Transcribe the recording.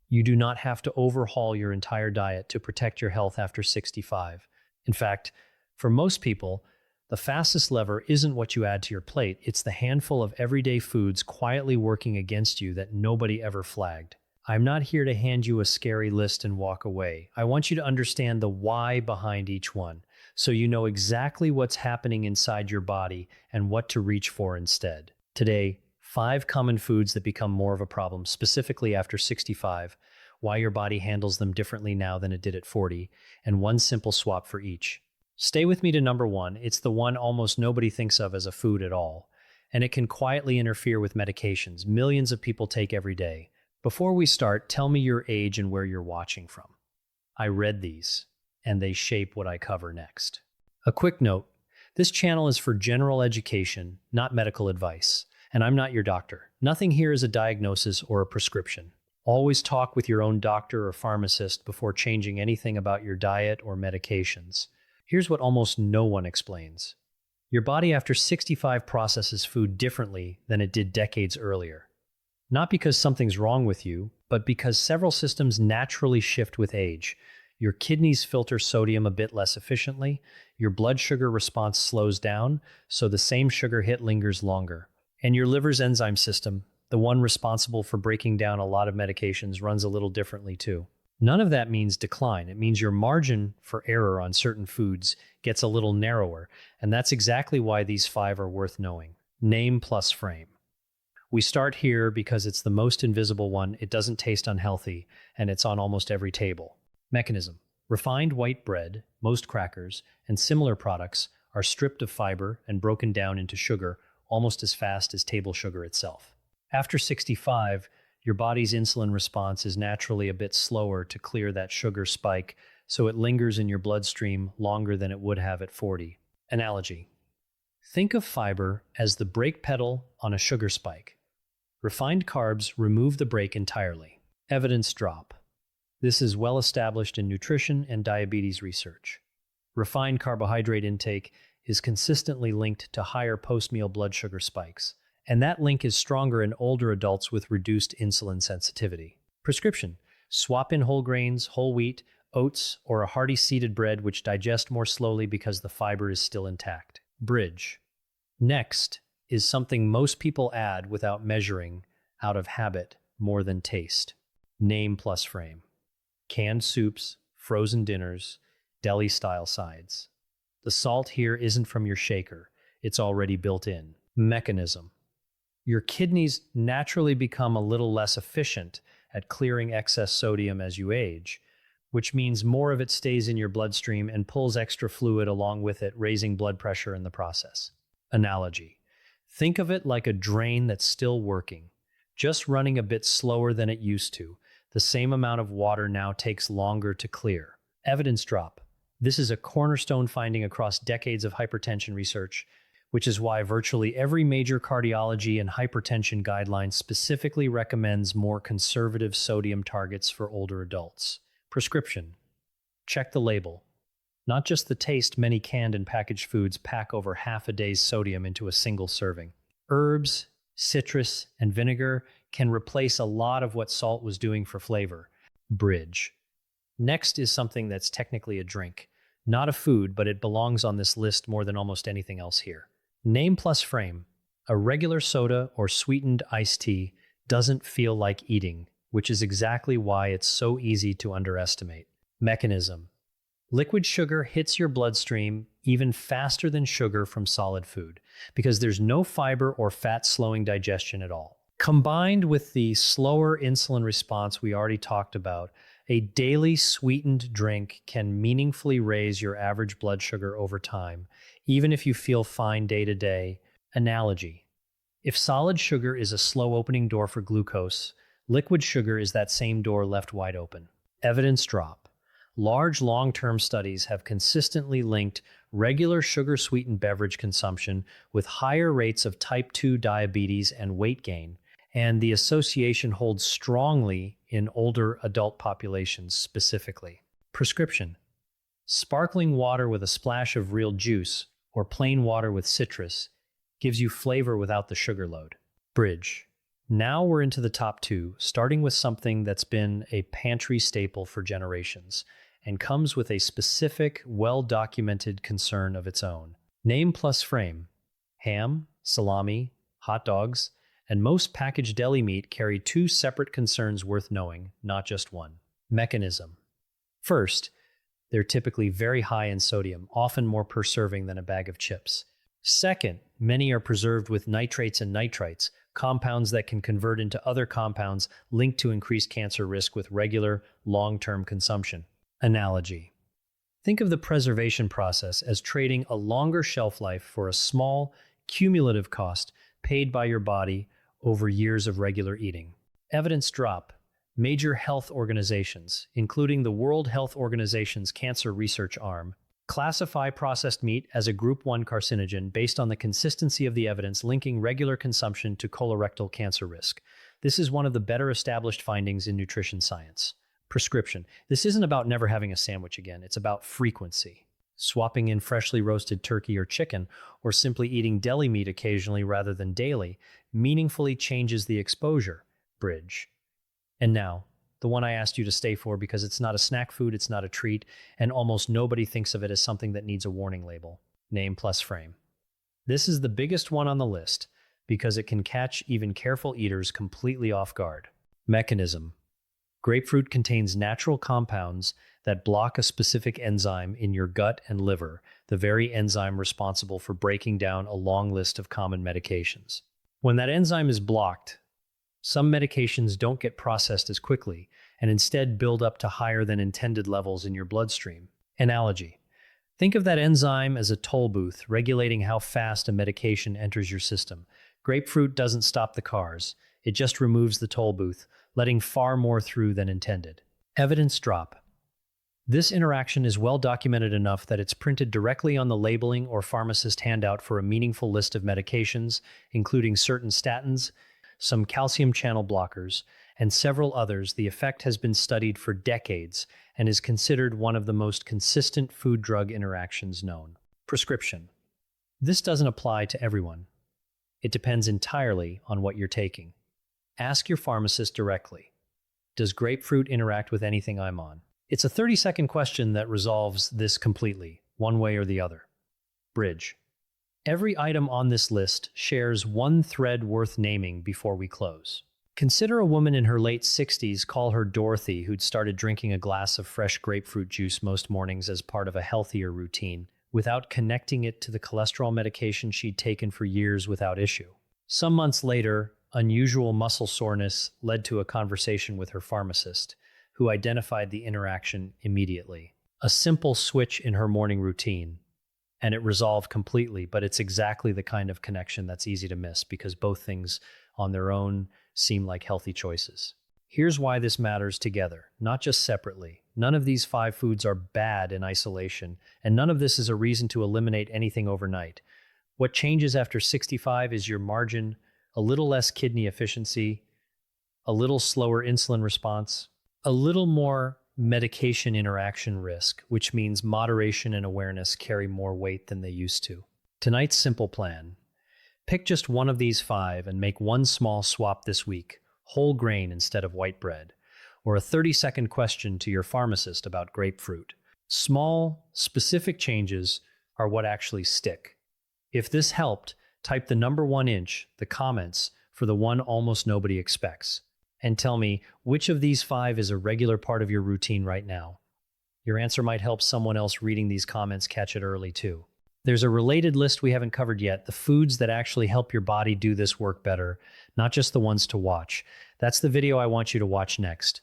You do not have to overhaul your entire diet to protect your health after 65. In fact, for most people, the fastest lever isn't what you add to your plate, it's the handful of everyday foods quietly working against you that nobody ever flagged. I'm not here to hand you a scary list and walk away. I want you to understand the why behind each one, so you know exactly what's happening inside your body and what to reach for instead. Today, 5 common foods that become more of a problem, specifically after 65, why your body handles them differently now than it did at 40, and one simple swap for each. Stay with me to number 1. It's the one almost nobody thinks of as a food at all, and it can quietly interfere with medications millions of people take every day. Before we start, tell me your age and where you're watching from. I read these, and they shape what I cover next. A quick note, this channel is for general education, not medical advice, and I'm not your doctor. Nothing here is a diagnosis or a prescription. Always talk with your own doctor or pharmacist before changing anything about your diet or medications. Here's what almost no one explains. Your body after 65 processes food differently than it did decades earlier. Not because something's wrong with you, but because several systems naturally shift with age. Your kidneys filter sodium a bit less efficiently, your blood sugar response slows down, so the same sugar hit lingers longer. And your liver's enzyme system, the one responsible for breaking down a lot of medications, runs a little differently too. None of that means decline. It means your margin for error on certain foods gets a little narrower, and that's exactly why these 5 are worth knowing. Name plus frame. We start here because it's the most invisible one, it doesn't taste unhealthy, and it's on almost every table. Mechanism. Refined white bread, most crackers, and similar products are stripped of fiber and broken down into sugar almost as fast as table sugar itself. After 65, your body's insulin response is naturally a bit slower to clear that sugar spike, so it lingers in your bloodstream longer than it would have at 40. Analogy. Think of fiber as the brake pedal on a sugar spike. Refined carbs remove the brake entirely. Evidence drop. This is well established in nutrition and diabetes research. Refined carbohydrate intake is consistently linked to higher post-meal blood sugar spikes, and that link is stronger in older adults with reduced insulin sensitivity. Prescription. Swap in whole grains, whole wheat, oats, or a hearty seeded bread which digest more slowly because the fiber is still intact. Bridge. Next is something most people add without measuring, out of habit, more than taste. Name plus frame. Canned soups, frozen dinners, deli-style sides. The salt here isn't from your shaker, it's already built in. Mechanism. Your kidneys naturally become a little less efficient at clearing excess sodium as you age, which means more of it stays in your bloodstream and pulls extra fluid along with it, raising blood pressure in the process. Analogy. Think of it like a drain that's still working, just running a bit slower than it used to. The same amount of water now takes longer to clear. Evidence drop. This is a cornerstone finding across decades of hypertension research, which is why virtually every major cardiology and hypertension guideline specifically recommends more conservative sodium targets for older adults. Prescription. Check the label. Not just the taste, many canned and packaged foods pack over half a day's sodium into a single serving. Herbs, citrus, and vinegar can replace a lot of what salt was doing for flavor. Bridge. Next is something that's technically a drink. Not a food, but it belongs on this list more than almost anything else here. Name plus frame. A regular soda or sweetened iced tea doesn't feel like eating, which is exactly why it's so easy to underestimate. Mechanism. Liquid sugar hits your bloodstream even faster than sugar from solid food because there's no fiber or fat slowing digestion at all. Combined with the slower insulin response we already talked about, a daily sweetened drink can meaningfully raise your average blood sugar over time, even if you feel fine day to day. Analogy. If solid sugar is a slow opening door for glucose, liquid sugar is that same door left wide open. Evidence drop. Large long-term studies have consistently linked regular sugar-sweetened beverage consumption with higher rates of type 2 diabetes and weight gain, and the association holds strongly in older adult populations specifically. Prescription. Sparkling water with a splash of real juice or plain water with citrus gives you flavor without the sugar load. Bridge. Now we're into the top two, starting with something that's been a pantry staple for generations and comes with a specific, well-documented concern of its own. Name plus frame. Ham, salami, hot dogs, and most packaged deli meat carry two separate concerns worth knowing, not just one. Mechanism. First, they're typically very high in sodium, often more per serving than a bag of chips. Second, many are preserved with nitrates and nitrites, compounds that can convert into other compounds linked to increased cancer risk with regular, long-term consumption. Analogy. Think of the preservation process as trading a longer shelf life for a small, cumulative cost paid by your body over years of regular eating. Evidence drop. Major health organizations, including the World Health Organization's Cancer Research Arm, classify processed meat as a Group 1 carcinogen based on the consistency of the evidence linking regular consumption to colorectal cancer risk. This is one of the better established findings in nutrition science. Prescription. This isn't about never having a sandwich again, it's about frequency. Swapping in freshly roasted turkey or chicken, or simply eating deli meat occasionally rather than daily, meaningfully changes the exposure. Bridge. And now, the one I asked you to stay for because it's not a snack food, it's not a treat, and almost nobody thinks of it as something that needs a warning label. Name plus frame. This is the biggest one on the list because it can catch even careful eaters completely off guard. Mechanism. Grapefruit contains natural compounds that block a specific enzyme in your gut and liver, the very enzyme responsible for breaking down a long list of common medications. When that enzyme is blocked, some medications don't get processed as quickly and instead build up to higher than intended levels in your bloodstream. Analogy. Think of that enzyme as a toll booth regulating how fast a medication enters your system. Grapefruit doesn't stop the cars. It just removes the toll booth, letting far more through than intended. Evidence drop. This interaction is well documented enough that it's printed directly on the labeling or pharmacist handout for a meaningful list of medications, including certain statins, some calcium channel blockers, and several others. The effect has been studied for decades and is considered one of the most consistent food-drug interactions known. Prescription. This doesn't apply to everyone. It depends entirely on what you're taking. Ask your pharmacist directly. Does grapefruit interact with anything I'm on? It's a 30-second question that resolves this completely, one way or the other. Bridge. Every item on this list shares one thread worth naming before we close. Consider a woman in her late 60s, call her Dorothy, who'd started drinking a glass of fresh grapefruit juice most mornings as part of a healthier routine, without connecting it to the cholesterol medication she'd taken for years without issue. Some months later, unusual muscle soreness led to a conversation with her pharmacist, who identified the interaction immediately. A simple switch in her morning routine, and it resolved completely, but it's exactly the kind of connection that's easy to miss because both things on their own seem like healthy choices. Here's why this matters together, not just separately. None of these 5 foods are bad in isolation, and none of this is a reason to eliminate anything overnight. What changes after 65 is your margin, a little less kidney efficiency, a little slower insulin response, a little more medication interaction risk, which means moderation and awareness carry more weight than they used to. Tonight's simple plan. Pick just one of these 5 and make one small swap this week, whole grain instead of white bread, or a 30-second question to your pharmacist about grapefruit. Small, specific changes are what actually stick. If this helped, type the number 1 inch, the comments, for the one almost nobody expects. And tell me, which of these 5 is a regular part of your routine right now? Your answer might help someone else reading these comments catch it early too. There's a related list we haven't covered yet, the foods that actually help your body do this work better, not just the ones to watch. That's the video I want you to watch next.